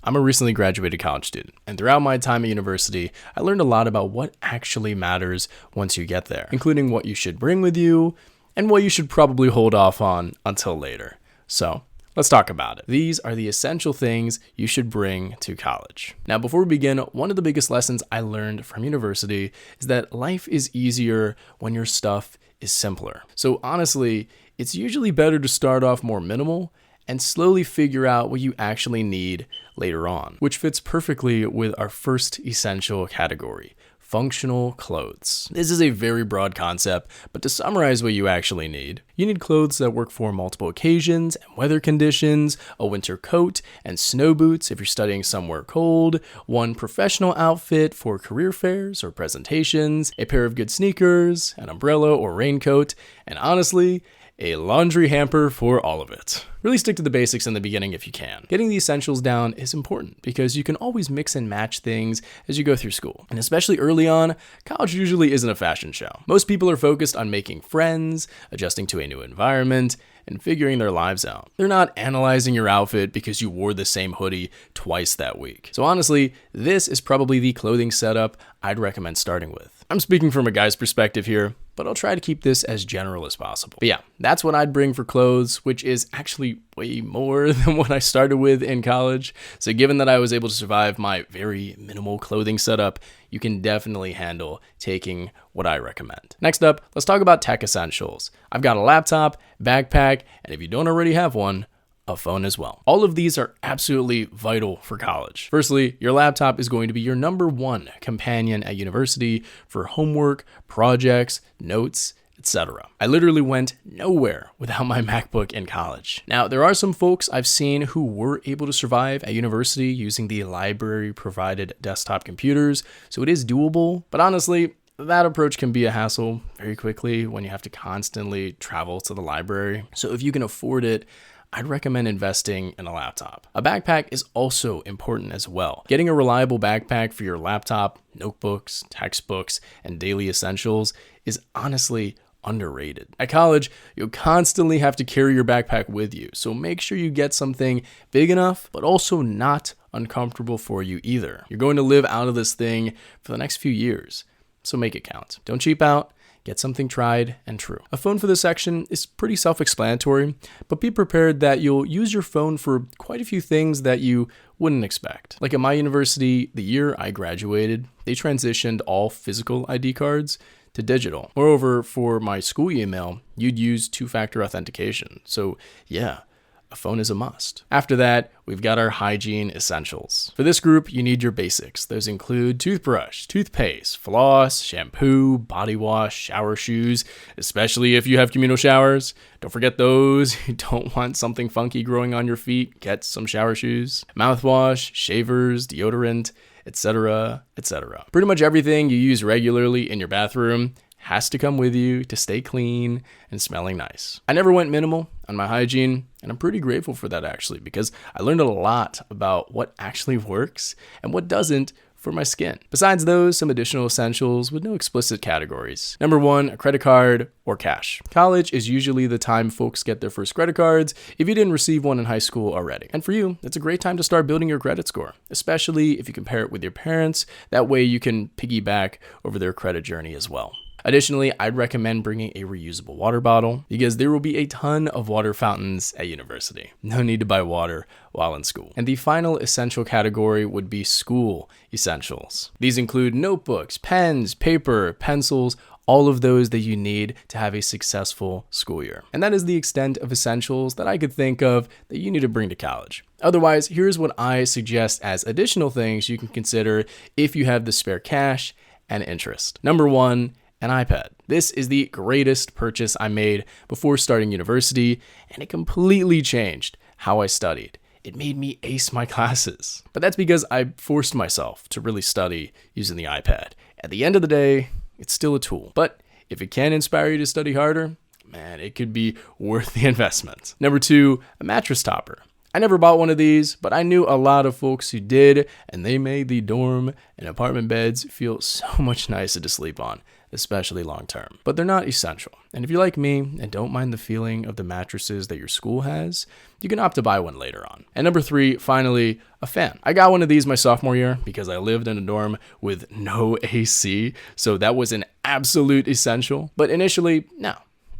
I'm a recently graduated college student, and throughout my time at university, I learned a lot about what actually matters once you get there, including what you should bring with you and what you should probably hold off on until later. So, let's talk about it. These are the essential things you should bring to college. Now, before we begin, one of the biggest lessons I learned from university is that life is easier when your stuff is simpler. So honestly, it's usually better to start off more minimal and slowly figure out what you actually need later on, which fits perfectly with our first essential category: functional clothes. This is a very broad concept, but to summarize what you actually need, you need clothes that work for multiple occasions and weather conditions, a winter coat and snow boots if you're studying somewhere cold, one professional outfit for career fairs or presentations, a pair of good sneakers, an umbrella or raincoat, and honestly, a laundry hamper for all of it. Really stick to the basics in the beginning if you can. Getting the essentials down is important because you can always mix and match things as you go through school. And especially early on, college usually isn't a fashion show. Most people are focused on making friends, adjusting to a new environment, and figuring their lives out. They're not analyzing your outfit because you wore the same hoodie twice that week. So honestly, this is probably the clothing setup I'd recommend starting with. I'm speaking from a guy's perspective here, but I'll try to keep this as general as possible. But yeah, that's what I'd bring for clothes, which is actually way more than what I started with in college. So given that I was able to survive my very minimal clothing setup, you can definitely handle taking what I recommend. Next up, let's talk about tech essentials. I've got a laptop, backpack, and if you don't already have one, a phone as well. All of these are absolutely vital for college. Firstly, your laptop is going to be your number one companion at university for homework, projects, notes, etc. I literally went nowhere without my MacBook in college. Now, there are some folks I've seen who were able to survive at university using the library provided desktop computers, so it is doable, but honestly, that approach can be a hassle very quickly when you have to constantly travel to the library. So if you can afford it, I'd recommend investing in a laptop. A backpack is also important as well. Getting a reliable backpack for your laptop, notebooks, textbooks, and daily essentials is honestly underrated. At college, you'll constantly have to carry your backpack with you, so make sure you get something big enough, but also not uncomfortable for you either. You're going to live out of this thing for the next few years, so make it count. Don't cheap out. Get something tried and true. A phone for this section is pretty self-explanatory, but be prepared that you'll use your phone for quite a few things that you wouldn't expect. Like at my university, the year I graduated, they transitioned all physical ID cards to digital. Moreover, for my school email, you'd use two-factor authentication. So yeah, a phone is a must. After that, we've got our hygiene essentials. For this group, you need your basics. Those include toothbrush, toothpaste, floss, shampoo, body wash, shower shoes, especially if you have communal showers. Don't forget those. You don't want something funky growing on your feet. Get some shower shoes. Mouthwash, shavers, deodorant, etc., etc. Pretty much everything you use regularly in your bathroom has to come with you to stay clean and smelling nice. I never went minimal on my hygiene, and I'm pretty grateful for that actually, because I learned a lot about what actually works and what doesn't for my skin. Besides those, some additional essentials with no explicit categories. Number one, a credit card or cash. College is usually the time folks get their first credit cards if you didn't receive one in high school already. And for you, it's a great time to start building your credit score, especially if you compare it with your parents. That way you can piggyback over their credit journey as well. Additionally, I'd recommend bringing a reusable water bottle because there will be a ton of water fountains at university. No need to buy water while in school. And the final essential category would be school essentials. These include notebooks, pens, paper, pencils, all of those that you need to have a successful school year. And that is the extent of essentials that I could think of that you need to bring to college. Otherwise, here's what I suggest as additional things you can consider if you have the spare cash and interest. Number one, an iPad. This is the greatest purchase I made before starting university, and it completely changed how I studied. It made me ace my classes. But that's because I forced myself to really study using the iPad. At the end of the day, it's still a tool. But if it can inspire you to study harder, man, it could be worth the investment. Number two, a mattress topper. I never bought one of these, but I knew a lot of folks who did, and they made the dorm and apartment beds feel so much nicer to sleep on. especially long term. But they're not essential. And if you're like me and don't mind the feeling of the mattresses that your school has, you can opt to buy one later on. And number 3, finally, a fan. I got one of these my sophomore year because I lived in a dorm with no AC, so that was an absolute essential. But initially, no.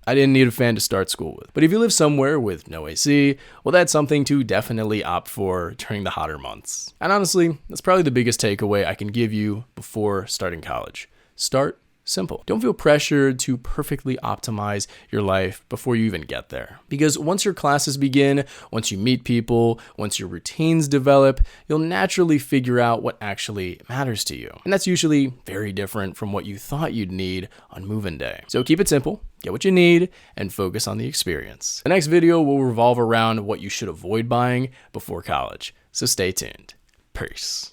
I didn't need a fan to start school with. But if you live somewhere with no AC, well, that's something to definitely opt for during the hotter months. And honestly, that's probably the biggest takeaway I can give you before starting college. Start simple. Don't feel pressured to perfectly optimize your life before you even get there. Because once your classes begin, once you meet people, once your routines develop, you'll naturally figure out what actually matters to you. And that's usually very different from what you thought you'd need on move-in day. So keep it simple, get what you need, and focus on the experience. The next video will revolve around what you should avoid buying before college. So stay tuned. Peace.